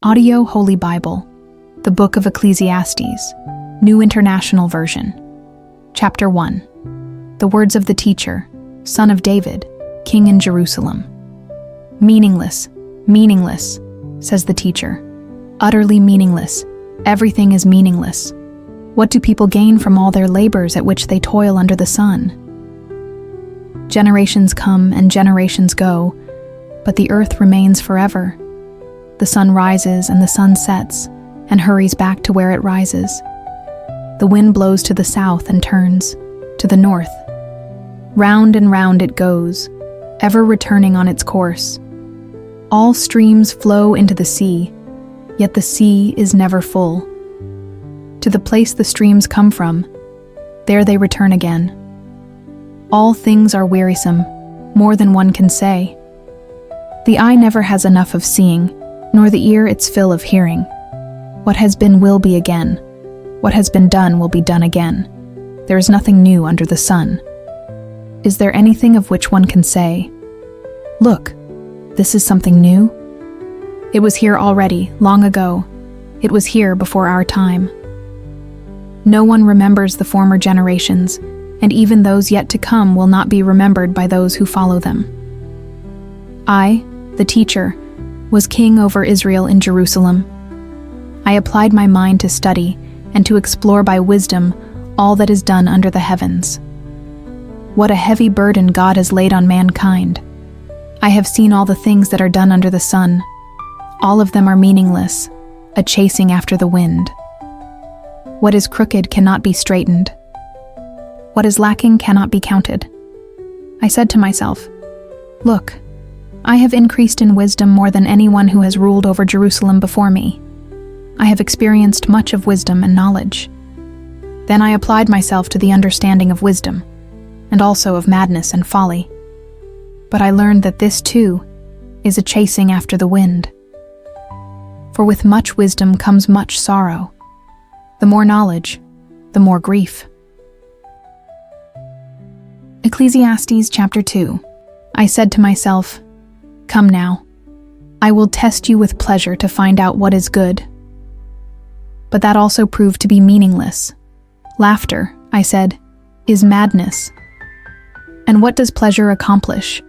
Audio Holy Bible, the Book of Ecclesiastes, New International Version. Chapter 1. The Words of the Teacher, Son of David, King in Jerusalem. Meaningless, meaningless, says the teacher. Utterly meaningless. Everything is meaningless. What do people gain from all their labors at which they toil under the sun? Generations come and generations go, but the earth remains forever. The sun rises and the sun sets, and hurries back to where it rises. The wind blows to the south and turns to the north. Round and round it goes, ever returning on its course. All streams flow into the sea, yet the sea is never full. To the place the streams come from, there they return again. All things are wearisome, more than one can say. The eye never has enough of seeing, nor the ear its fill of hearing. What has been will be again. What has been done will be done again. There is nothing new under the sun. Is there anything of which one can say, "Look, this is something new"? It was here already, long ago. It was here before our time. No one remembers the former generations, and even those yet to come will not be remembered by those who follow them. I, the teacher, was king over Israel in Jerusalem. I applied my mind to study and to explore by wisdom all that is done under the heavens. What a heavy burden God has laid on mankind. I have seen all the things that are done under the sun. All of them are meaningless, a chasing after the wind. What is crooked cannot be straightened. What is lacking cannot be counted. I said to myself, "Look, I have increased in wisdom more than anyone who has ruled over Jerusalem before me. I have experienced much of wisdom and knowledge." Then I applied myself to the understanding of wisdom, and also of madness and folly. But I learned that this, too, is a chasing after the wind. For with much wisdom comes much sorrow. The more knowledge, the more grief. Ecclesiastes chapter 2. I said to myself, "Come now, I will test you with pleasure to find out what is good." But that also proved to be meaningless. Laughter, I said, is madness. And what does pleasure accomplish?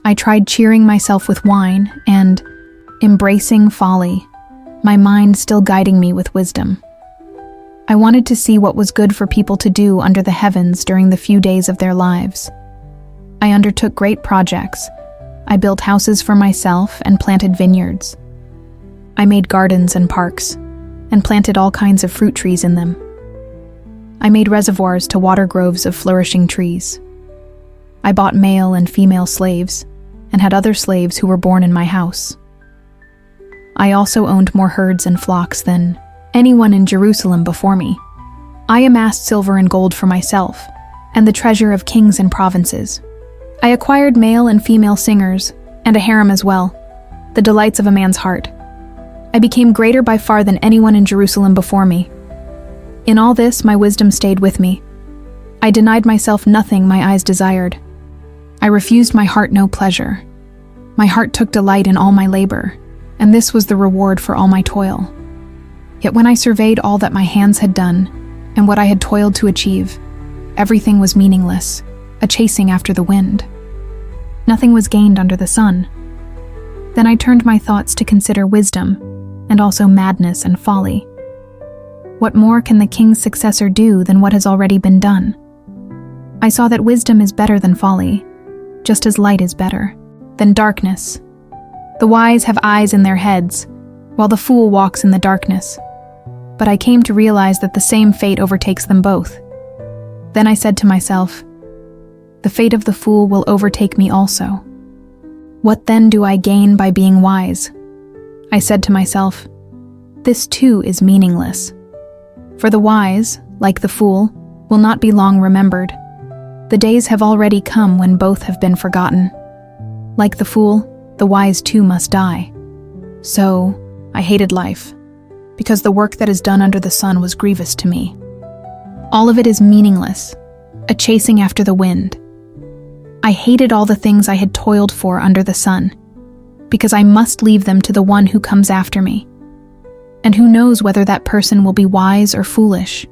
I tried cheering myself with wine and embracing folly, my mind still guiding me with wisdom. I wanted to see what was good for people to do under the heavens during the few days of their lives. I undertook great projects. I built houses for myself and planted vineyards. I made gardens and parks, and planted all kinds of fruit trees in them. I made reservoirs to water groves of flourishing trees. I bought male and female slaves, and had other slaves who were born in my house. I also owned more herds and flocks than anyone in Jerusalem before me. I amassed silver and gold for myself, and the treasure of kings and provinces. I acquired male and female singers, and a harem as well, the delights of a man's heart. I became greater by far than anyone in Jerusalem before me. In all this, my wisdom stayed with me. I denied myself nothing my eyes desired. I refused my heart no pleasure. My heart took delight in all my labor, and this was the reward for all my toil. Yet when I surveyed all that my hands had done, and what I had toiled to achieve, everything was meaningless, a chasing after the wind. Nothing was gained under the sun. Then I turned my thoughts to consider wisdom, and also madness and folly. What more can the king's successor do than what has already been done? I saw that wisdom is better than folly, just as light is better than darkness. The wise have eyes in their heads, while the fool walks in the darkness. But I came to realize that the same fate overtakes them both. Then I said to myself, "The fate of the fool will overtake me also. What then do I gain by being wise?" I said to myself, "This too is meaningless." For the wise, like the fool, will not be long remembered. The days have already come when both have been forgotten. Like the fool, the wise too must die. So, I hated life, because the work that is done under the sun was grievous to me. All of it is meaningless, a chasing after the wind. I hated all the things I had toiled for under the sun, because I must leave them to the one who comes after me. And who knows whether that person will be wise or foolish?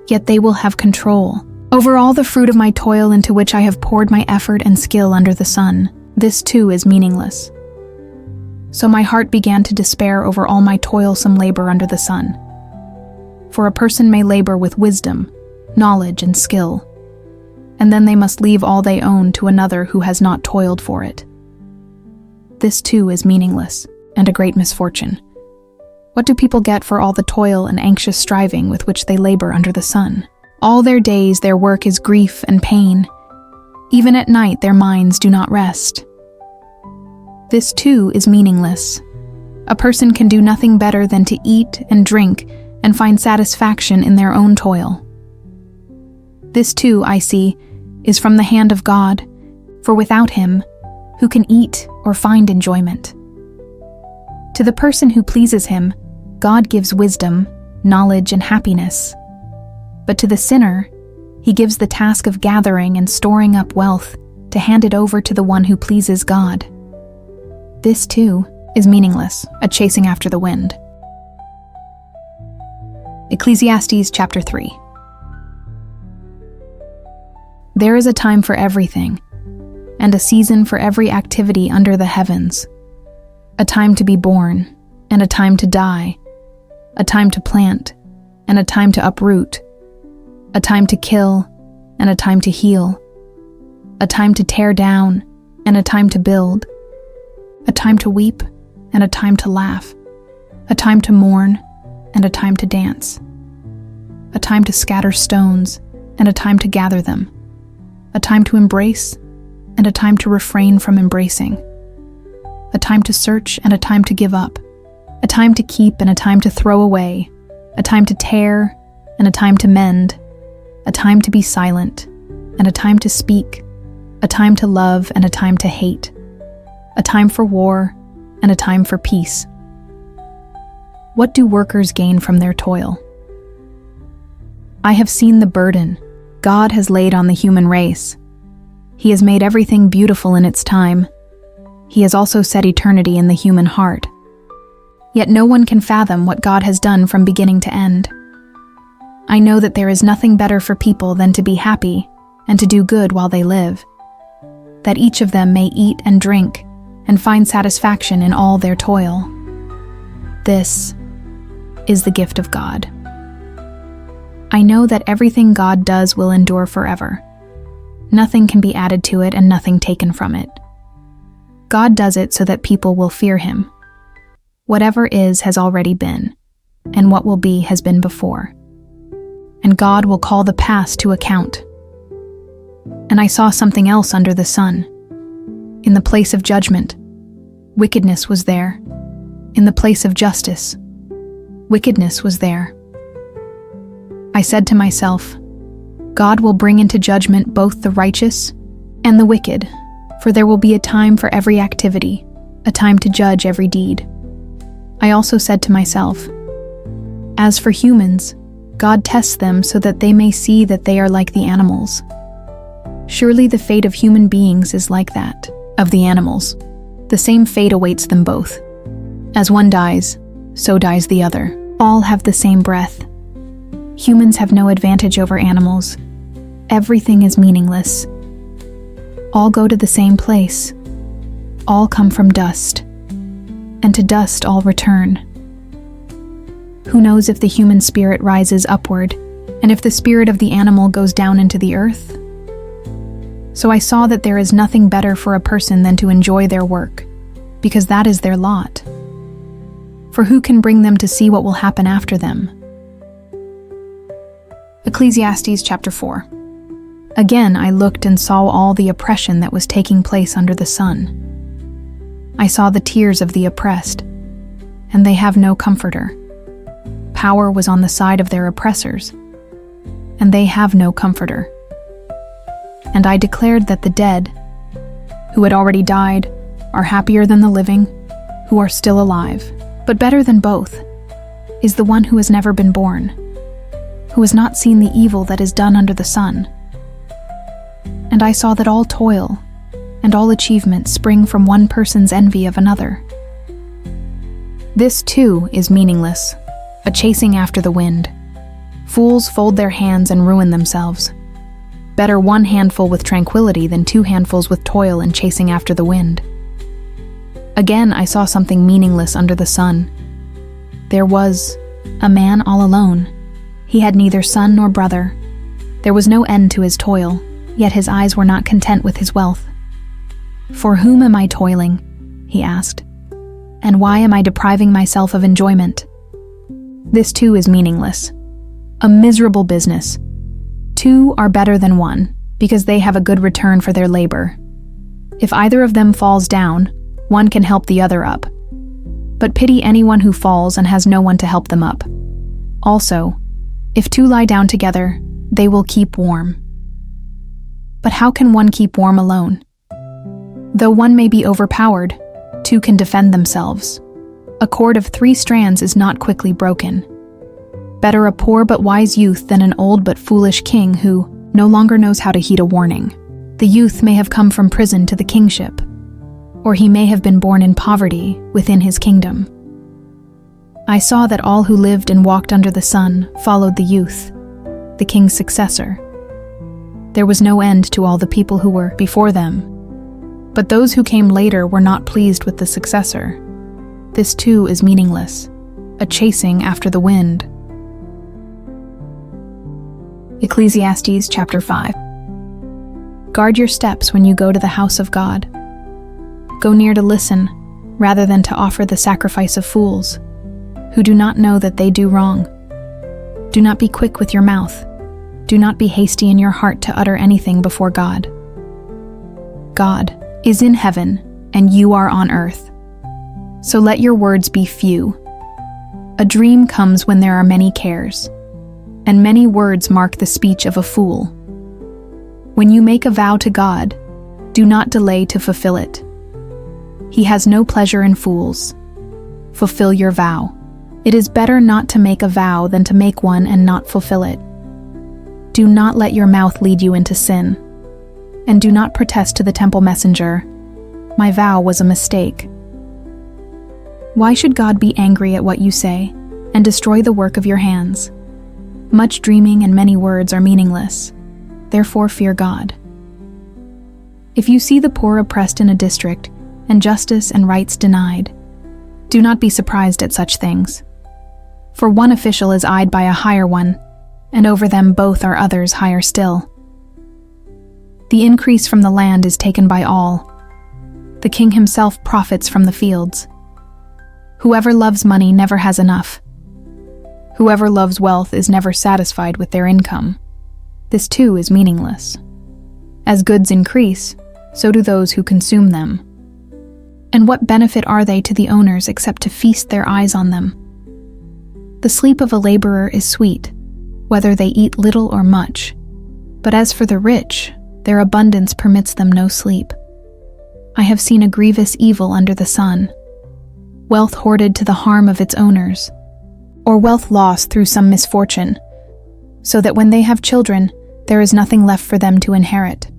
Yet they will have control over all the fruit of my toil into which I have poured my effort and skill under the sun. This too is meaningless. So my heart began to despair over all my toilsome labor under the sun. For a person may labor with wisdom, knowledge, and skill, and then they must leave all they own to another who has not toiled for it. This too is meaningless, and a great misfortune. What do people get for all the toil and anxious striving with which they labor under the sun? All their days their work is grief and pain. Even at night their minds do not rest. This too is meaningless. A person can do nothing better than to eat and drink and find satisfaction in their own toil. This too, I see, is from the hand of God, for without him, who can eat or find enjoyment? To the person who pleases him, God gives wisdom, knowledge, and happiness. But to the sinner, he gives the task of gathering and storing up wealth to hand it over to the one who pleases God. This too is meaningless, a chasing after the wind. Ecclesiastes chapter 3. There is a time for everything, and a season for every activity under the heavens. A time to be born, and a time to die. A time to plant, and a time to uproot. A time to kill, and a time to heal. A time to tear down, and a time to build. A time to weep, and a time to laugh. A time to mourn, and a time to dance. A time to scatter stones, and a time to gather them. A time to embrace, and a time to refrain from embracing. A time to search, and a time to give up. A time to keep, and a time to throw away. A time to tear, and a time to mend. A time to be silent, and a time to speak. A time to love, and a time to hate. A time for war, and a time for peace. What do workers gain from their toil? I have seen the burden God has laid on the human race. He has made everything beautiful in its time. He has also set eternity in the human heart. Yet no one can fathom what God has done from beginning to end. I know that there is nothing better for people than to be happy and to do good while they live, that each of them may eat and drink and find satisfaction in all their toil. This is the gift of God. I know that everything God does will endure forever. Nothing can be added to it and nothing taken from it. God does it so that people will fear him. Whatever is has already been, and what will be has been before. And God will call the past to account. And I saw something else under the sun. In the place of judgment, wickedness was there. In the place of justice, wickedness was there. I said to myself, God will bring into judgment both the righteous and the wicked, for there will be a time for every activity, a time to judge every deed. I also said to myself, as for humans, God tests them so that they may see that they are like the animals. Surely the fate of human beings is like that of the animals. The same fate awaits them both. As one dies, so dies the other. All have the same breath. Humans have no advantage over animals. Everything is meaningless. All go to the same place. All come from dust, and to dust all return. Who knows if the human spirit rises upward, and if the spirit of the animal goes down into the earth? So I saw that there is nothing better for a person than to enjoy their work, because that is their lot. For who can bring them to see what will happen after them? Ecclesiastes chapter 4. Again I looked and saw all the oppression that was taking place under the sun. I saw the tears of the oppressed, and they have no comforter. Power was on the side of their oppressors, and they have no comforter. And I declared that the dead, who had already died, are happier than the living, who are still alive. But better than both is the one who has never been born, who has not seen the evil that is done under the sun. And I saw that all toil and all achievement spring from one person's envy of another. This too is meaningless, a chasing after the wind. Fools fold their hands and ruin themselves. Better one handful with tranquility than two handfuls with toil and chasing after the wind. Again, I saw something meaningless under the sun. There was a man all alone. He had neither son nor brother. There was no end to his toil, yet his eyes were not content with his wealth. "For whom am I toiling?" he asked. "And why am I depriving myself of enjoyment?" This too is meaningless. A miserable business. Two are better than one, because they have a good return for their labor. If either of them falls down, one can help the other up. But pity anyone who falls and has no one to help them up. Also, if two lie down together, they will keep warm. But how can one keep warm alone? Though one may be overpowered, two can defend themselves. A cord of 3 strands is not quickly broken. Better a poor but wise youth than an old but foolish king who no longer knows how to heed a warning. The youth may have come from prison to the kingship, or he may have been born in poverty within his kingdom. I saw that all who lived and walked under the sun followed the youth, the king's successor. There was no end to all the people who were before them, but those who came later were not pleased with the successor. This too is meaningless, a chasing after the wind. Ecclesiastes chapter 5. Guard your steps when you go to the house of God. Go near to listen, rather than to offer the sacrifice of fools, who do not know that they do wrong. Do not be quick with your mouth. Do not be hasty in your heart to utter anything before God. God is in heaven, and you are on earth. So let your words be few. A dream comes when there are many cares, and many words mark the speech of a fool. When you make a vow to God, do not delay to fulfill it. He has no pleasure in fools. Fulfill your vow. It is better not to make a vow than to make one and not fulfill it. Do not let your mouth lead you into sin. And do not protest to the temple messenger, "My vow was a mistake." Why should God be angry at what you say and destroy the work of your hands? Much dreaming and many words are meaningless. Therefore fear God. If you see the poor oppressed in a district and justice and rights denied, do not be surprised at such things. For one official is eyed by a higher one, and over them both are others higher still. The increase from the land is taken by all. The king himself profits from the fields. Whoever loves money never has enough. Whoever loves wealth is never satisfied with their income. This too is meaningless. As goods increase, so do those who consume them. And what benefit are they to the owners except to feast their eyes on them? The sleep of a laborer is sweet, whether they eat little or much. But as for the rich, their abundance permits them no sleep. I have seen a grievous evil under the sun. Wealth hoarded to the harm of its owners, or wealth lost through some misfortune, so that when they have children, there is nothing left for them to inherit.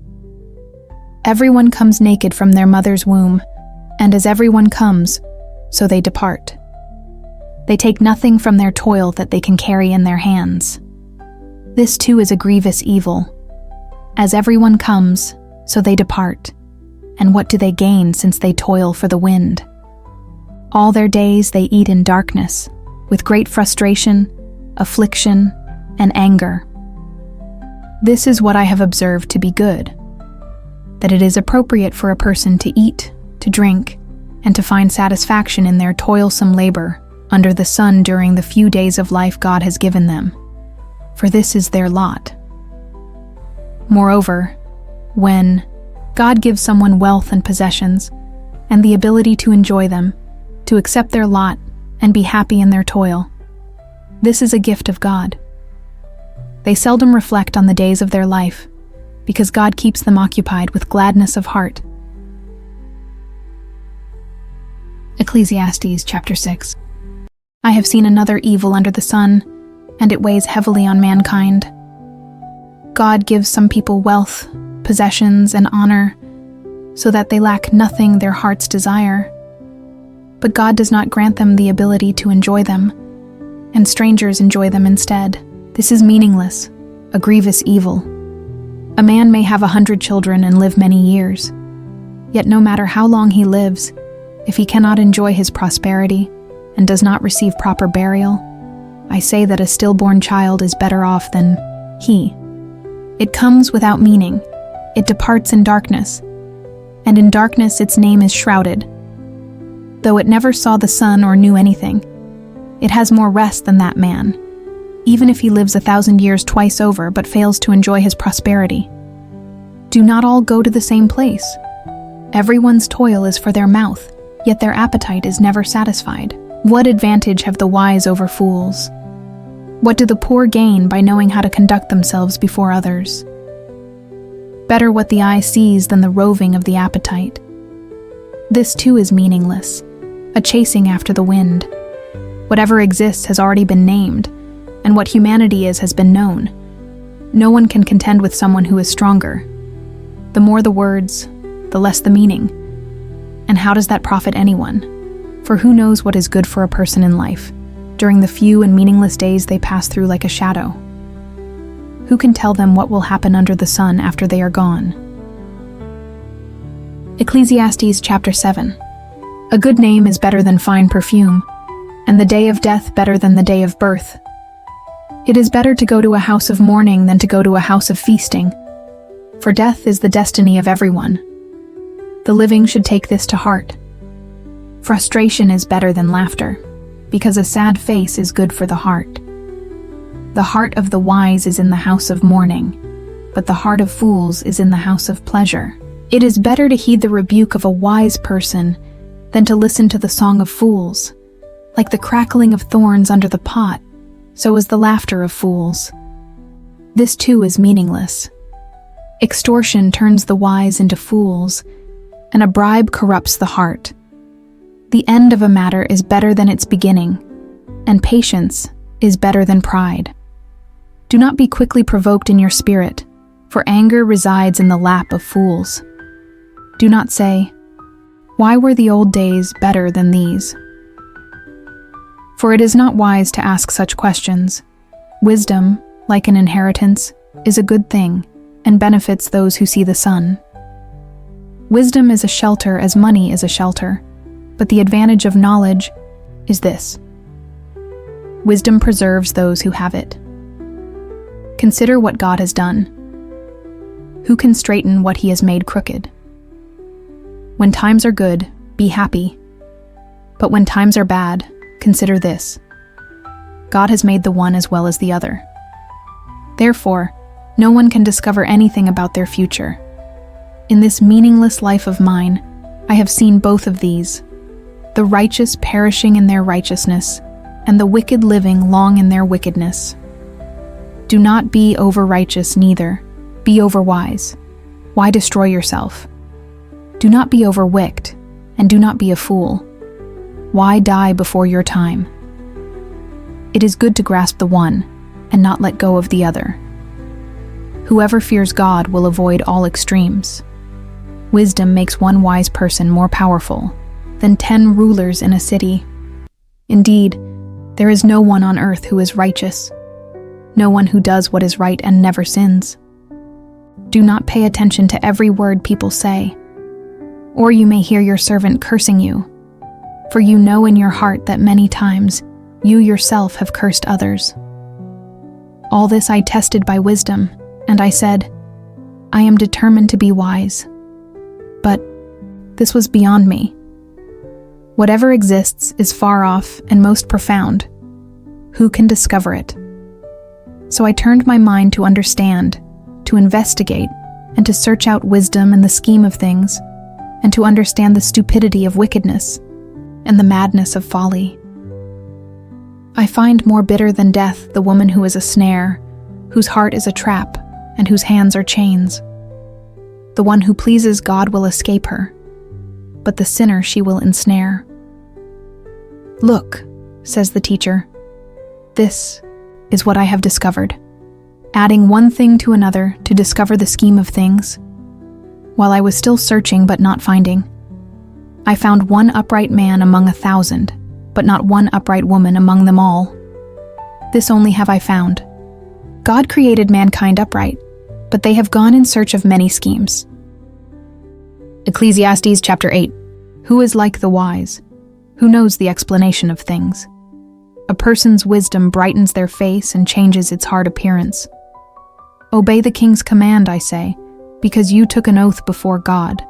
Everyone comes naked from their mother's womb, and as everyone comes, so they depart. They take nothing from their toil that they can carry in their hands. This too is a grievous evil. As everyone comes, so they depart. And what do they gain since they toil for the wind? All their days they eat in darkness, with great frustration, affliction, and anger. This is what I have observed to be good, that it is appropriate for a person to eat, to drink, and to find satisfaction in their toilsome labor under the sun during the few days of life God has given them, for this is their lot. Moreover, when God gives someone wealth and possessions, and the ability to enjoy them, to accept their lot, and be happy in their toil, this is a gift of God. They seldom reflect on the days of their life, because God keeps them occupied with gladness of heart. Ecclesiastes chapter 6. I have seen another evil under the sun, and it weighs heavily on mankind. God gives some people wealth, possessions, and honor, so that they lack nothing their hearts desire. but God does not grant them the ability to enjoy them, and strangers enjoy them instead. This is meaningless, a grievous evil. A man may have 100 children and live many years, yet no matter how long he lives, if he cannot enjoy his prosperity and does not receive proper burial, I say that a stillborn child is better off than he. It comes without meaning, it departs in darkness, and in darkness its name is shrouded. Though it never saw the sun or knew anything, it has more rest than that man, even if he lives 1,000 years twice over but fails to enjoy his prosperity. Do not all go to the same place. Everyone's toil is for their mouth, yet their appetite is never satisfied. What advantage have the wise over fools? What do the poor gain by knowing how to conduct themselves before others? Better what the eye sees than the roving of the appetite. This too is meaningless, a chasing after the wind. Whatever exists has already been named, and what humanity is has been known. No one can contend with someone who is stronger. The more the words, the less the meaning. And how does that profit anyone? For who knows what is good for a person in life, during the few and meaningless days they pass through like a shadow? Who can tell them what will happen under the sun after they are gone? Ecclesiastes chapter 7. A good name is better than fine perfume, and the day of death better than the day of birth. It is better to go to a house of mourning than to go to a house of feasting, for death is the destiny of everyone. The living should take this to heart. Frustration is better than laughter, because a sad face is good for the heart. The heart of the wise is in the house of mourning, but the heart of fools is in the house of pleasure. It is better to heed the rebuke of a wise person than to listen to the song of fools. Like the crackling of thorns under the pot, so is the laughter of fools. This too is meaningless. Extortion turns the wise into fools, and a bribe corrupts the heart. The end of a matter is better than its beginning, and patience is better than pride. Do not be quickly provoked in your spirit, for anger resides in the lap of fools. Do not say, "Why were the old days better than these?" For it is not wise to ask such questions. Wisdom, like an inheritance, is a good thing, and benefits those who see the sun. Wisdom is a shelter as money is a shelter, but the advantage of knowledge is this: wisdom preserves those who have it. Consider what God has done. Who can straighten what he has made crooked? When times are good, be happy. But when times are bad, consider this: God has made the one as well as the other. Therefore, no one can discover anything about their future. In this meaningless life of mine, I have seen both of these: the righteous perishing in their righteousness, and the wicked living long in their wickedness. Do not be over-righteous, neither be over-wise. Why destroy yourself? Do not be over-wicked, and do not be a fool. Why die before your time? It is good to grasp the one, and not let go of the other. Whoever fears God will avoid all extremes. Wisdom makes one wise person more powerful than 10 rulers in a city. Indeed, there is no one on earth who is righteous, no one who does what is right and never sins. Do not pay attention to every word people say, or you may hear your servant cursing you, for you know in your heart that many times you yourself have cursed others. All this I tested by wisdom, and I said, I am determined to be wise. But this was beyond me. Whatever exists is far off and most profound. Who can discover it? So I turned my mind to understand, to investigate, and to search out wisdom and the scheme of things, and to understand the stupidity of wickedness and the madness of folly. I find more bitter than death the woman who is a snare, whose heart is a trap, and whose hands are chains. The one who pleases God will escape her, but the sinner she will ensnare. Look, says the teacher, this is what I have discovered, adding one thing to another to discover the scheme of things. While I was still searching but not finding, I found one upright man among 1,000, but not one upright woman among them all. This only have I found. God created mankind upright, but they have gone in search of many schemes. Ecclesiastes chapter 8. Who is like the wise? Who knows the explanation of things? A person's wisdom brightens their face and changes its hard appearance. Obey the king's command, I say, because you took an oath before God.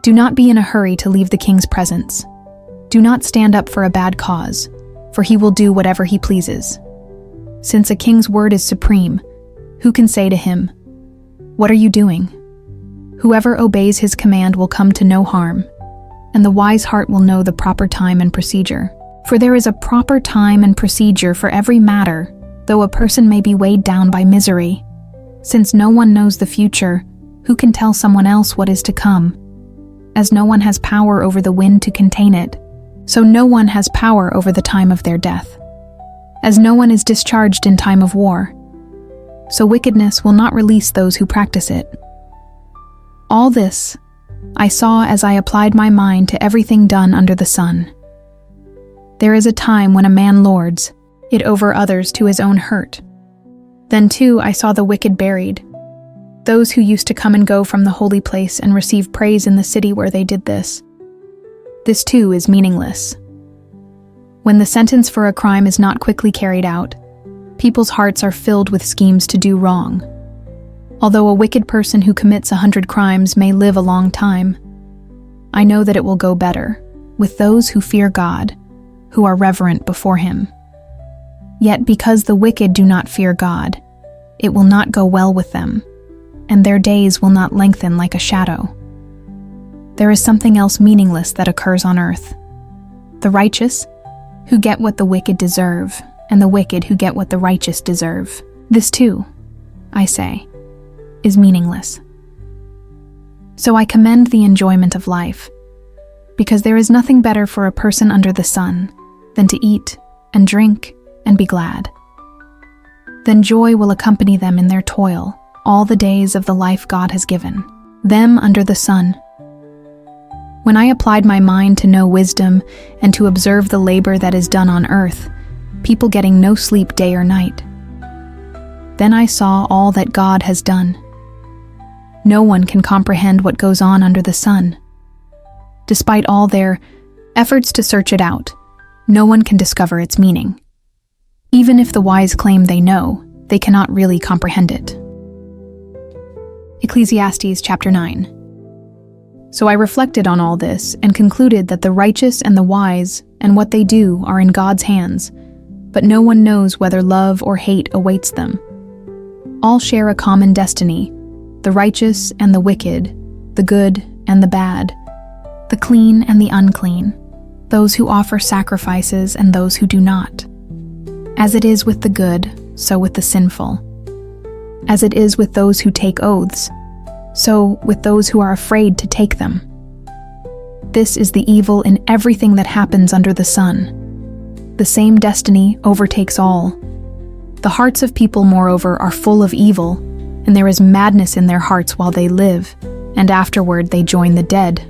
Do not be in a hurry to leave the king's presence. Do not stand up for a bad cause, for he will do whatever he pleases. Since a king's word is supreme, who can say to him, "What are you doing?" Whoever obeys his command will come to no harm, and the wise heart will know the proper time and procedure. For there is a proper time and procedure for every matter, though a person may be weighed down by misery. Since no one knows the future, who can tell someone else what is to come? As no one has power over the wind to contain it, so no one has power over the time of their death. As no one is discharged in time of war, so wickedness will not release those who practice it. All this I saw as I applied my mind to everything done under the sun. There is a time when a man lords it over others to his own hurt. Then too I saw the wicked buried, those who used to come and go from the holy place and receive praise in the city where they did this. This too is meaningless. When the sentence for a crime is not quickly carried out, people's hearts are filled with schemes to do wrong. Although a wicked person who commits 100 crimes may live a long time, I know that it will go better with those who fear God, who are reverent before him. Yet because the wicked do not fear God, it will not go well with them, and their days will not lengthen like a shadow. There is something else meaningless that occurs on earth. The righteous, who get what the wicked deserve, and the wicked who get what the righteous deserve. This too, I say, is meaningless. So I commend the enjoyment of life, because there is nothing better for a person under the sun than to eat and drink and be glad. Then joy will accompany them in their toil all the days of the life God has given them under the sun. When I applied my mind to know wisdom and to observe the labor that is done on earth, people getting no sleep day or night, then I saw all that God has done. No one can comprehend what goes on under the sun. Despite all their efforts to search it out, no one can discover its meaning. Even if the wise claim they know, they cannot really comprehend it. Ecclesiastes chapter 9. So I reflected on all this and concluded that the righteous and the wise and what they do are in God's hands, but no one knows whether love or hate awaits them. All share a common destiny, the righteous and the wicked, the good and the bad, the clean and the unclean, those who offer sacrifices and those who do not. As it is with the good, so with the sinful. As it is with those who take oaths, so with those who are afraid to take them. This is the evil in everything that happens under the sun. The same destiny overtakes all. The hearts of people, moreover, are full of evil, and there is madness in their hearts while they live, and afterward they join the dead.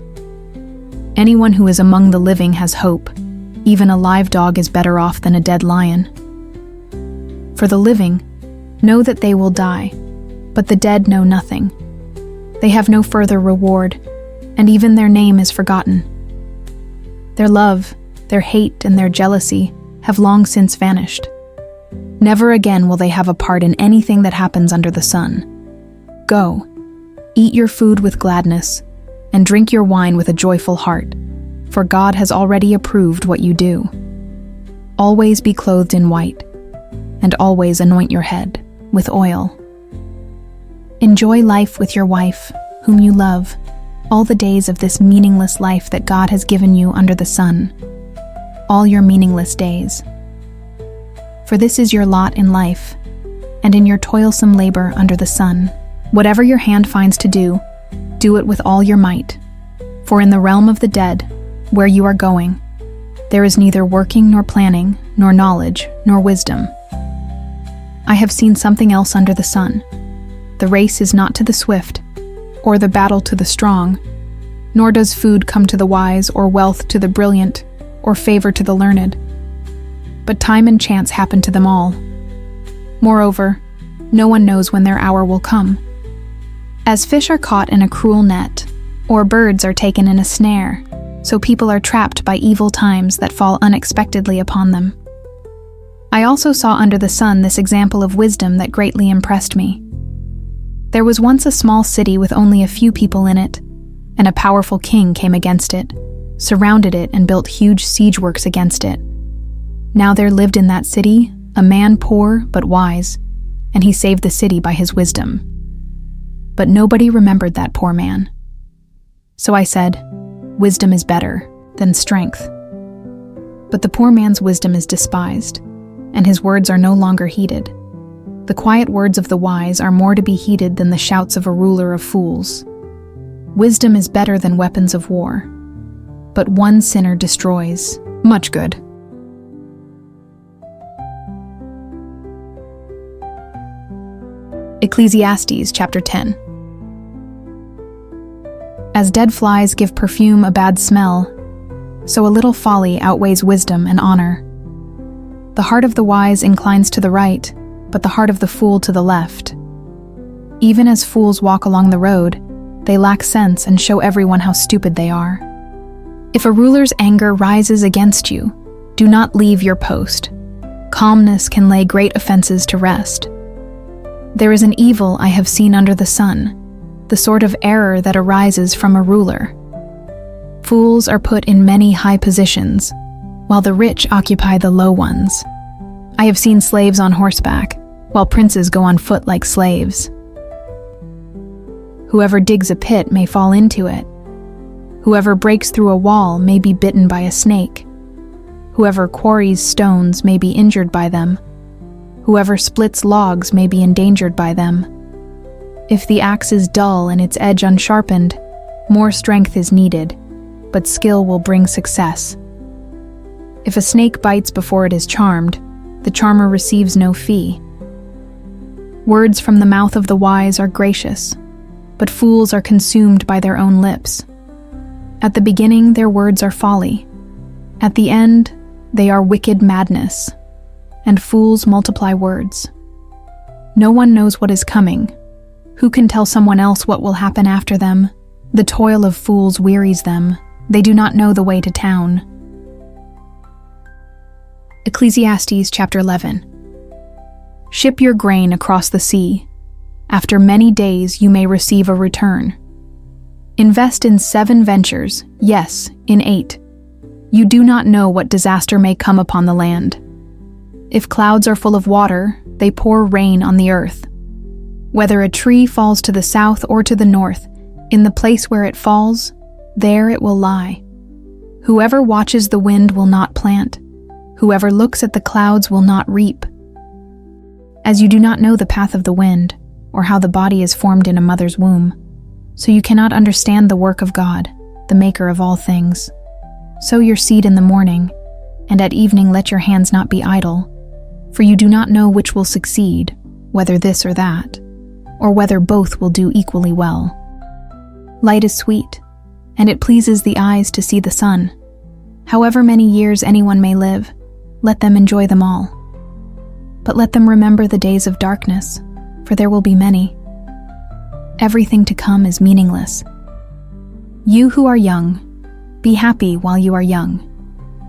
Anyone who is among the living has hope. Even a live dog is better off than a dead lion. For the living know that they will die, but the dead know nothing. They have no further reward, and even their name is forgotten. Their love, their hate, and their jealousy have long since vanished. Never again will they have a part in anything that happens under the sun. Go, eat your food with gladness, and drink your wine with a joyful heart, for God has already approved what you do. Always be clothed in white, and always anoint your head with oil. Enjoy life with your wife, whom you love, all the days of this meaningless life that God has given you under the sun, all your meaningless days. For this is your lot in life, and in your toilsome labor under the sun. Whatever your hand finds to do, do it with all your might. For in the realm of the dead, where you are going, there is neither working nor planning, nor knowledge, nor wisdom. I have seen something else under the sun. The race is not to the swift, or the battle to the strong, nor does food come to the wise, or wealth to the brilliant, or favor to the learned. But time and chance happen to them all. Moreover, no one knows when their hour will come. As fish are caught in a cruel net, or birds are taken in a snare, so people are trapped by evil times that fall unexpectedly upon them. I also saw under the sun this example of wisdom that greatly impressed me. There was once a small city with only a few people in it, and a powerful king came against it, surrounded it, and built huge siege works against it. Now there lived in that city a man poor but wise, and he saved the city by his wisdom. But nobody remembered that poor man. So I said, wisdom is better than strength. But the poor man's wisdom is despised, and his words are no longer heeded. The quiet words of the wise are more to be heeded than the shouts of a ruler of fools. Wisdom is better than weapons of war, but one sinner destroys much good. Ecclesiastes chapter 10. As dead flies give perfume a bad smell, so a little folly outweighs wisdom and honor. The heart of the wise inclines to the right, but the heart of the fool to the left. Even as fools walk along the road, they lack sense and show everyone how stupid they are. If a ruler's anger rises against you, do not leave your post. Calmness can lay great offenses to rest. There is an evil I have seen under the sun, the sort of error that arises from a ruler. Fools are put in many high positions, while the rich occupy the low ones. I have seen slaves on horseback, while princes go on foot like slaves. Whoever digs a pit may fall into it. Whoever breaks through a wall may be bitten by a snake. Whoever quarries stones may be injured by them. Whoever splits logs may be endangered by them. If the axe is dull and its edge unsharpened, more strength is needed, but skill will bring success. If a snake bites before it is charmed, the charmer receives no fee. Words from the mouth of the wise are gracious, but fools are consumed by their own lips. At the beginning, their words are folly. At the end, they are wicked madness, and fools multiply words. No one knows what is coming. Who can tell someone else what will happen after them? The toil of fools wearies them. They do not know the way to town. Ecclesiastes chapter 11. Ship your grain across the sea. After many days you may receive a return. Invest in 7 ventures, yes, in 8. You do not know what disaster may come upon the land. If clouds are full of water, they pour rain on the earth. Whether a tree falls to the south or to the north, in the place where it falls, there it will lie. Whoever watches the wind will not plant. Whoever looks at the clouds will not reap. As you do not know the path of the wind, or how the body is formed in a mother's womb, so you cannot understand the work of God, the maker of all things. Sow your seed in the morning, and at evening let your hands not be idle, for you do not know which will succeed, whether this or that, or whether both will do equally well. Light is sweet, and it pleases the eyes to see the sun. However many years anyone may live, let them enjoy them all. But let them remember the days of darkness, for there will be many. Everything to come is meaningless. You who are young, be happy while you are young,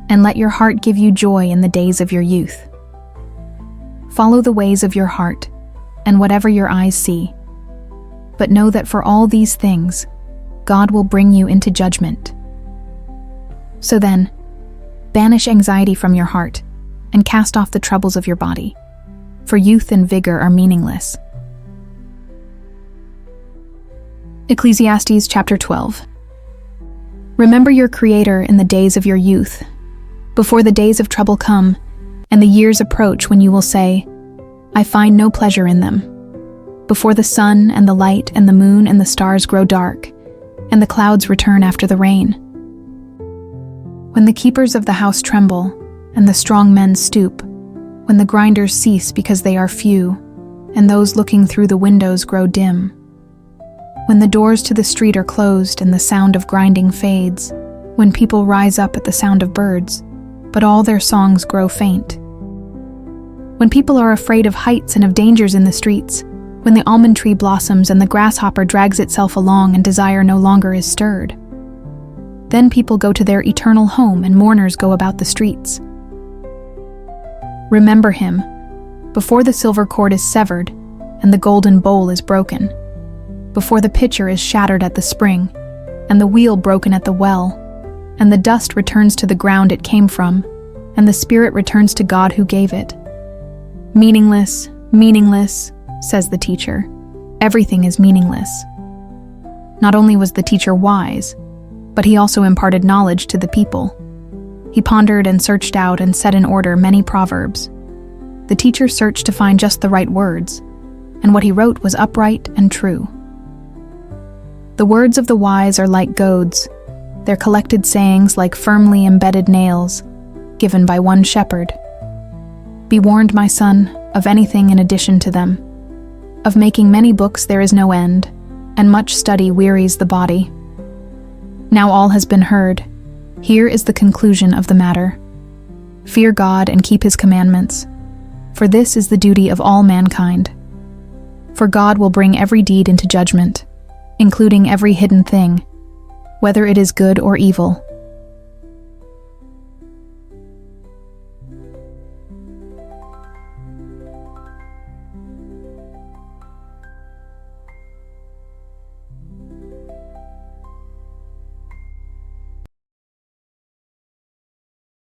and let your heart give you joy in the days of your youth. Follow the ways of your heart, and whatever your eyes see. But know that for all these things, God will bring you into judgment. So then, banish anxiety from your heart, and cast off the troubles of your body, for youth and vigor are meaningless. Ecclesiastes chapter 12. Remember your Creator in the days of your youth, before the days of trouble come, and the years approach when you will say, I find no pleasure in them. Before the sun and the light and the moon and the stars grow dark, and the clouds return after the rain. When the keepers of the house tremble, and the strong men stoop, when the grinders cease because they are few, and those looking through the windows grow dim. when the doors to the street are closed and the sound of grinding fades, when people rise up at the sound of birds, but all their songs grow faint. When people are afraid of heights and of dangers in the streets, when the almond tree blossoms and the grasshopper drags itself along and desire no longer is stirred. Then people go to their eternal home and mourners go about the streets. Remember him, before the silver cord is severed and the golden bowl is broken, before the pitcher is shattered at the spring and the wheel broken at the well, and the dust returns to the ground it came from, and the spirit returns to God who gave it. Meaningless, meaningless, says the teacher. Everything is meaningless. Not only was the teacher wise, but he also imparted knowledge to the people. He pondered and searched out and set in order many proverbs. The teacher searched to find just the right words, and what he wrote was upright and true. The words of the wise are like goads, their collected sayings like firmly embedded nails, given by one shepherd. Be warned, my son, of anything in addition to them. Of making many books there is no end, and much study wearies the body. Now all has been heard. Here is the conclusion of the matter. Fear God and keep his commandments, for this is the duty of all mankind. For God will bring every deed into judgment, including every hidden thing, whether it is good or evil.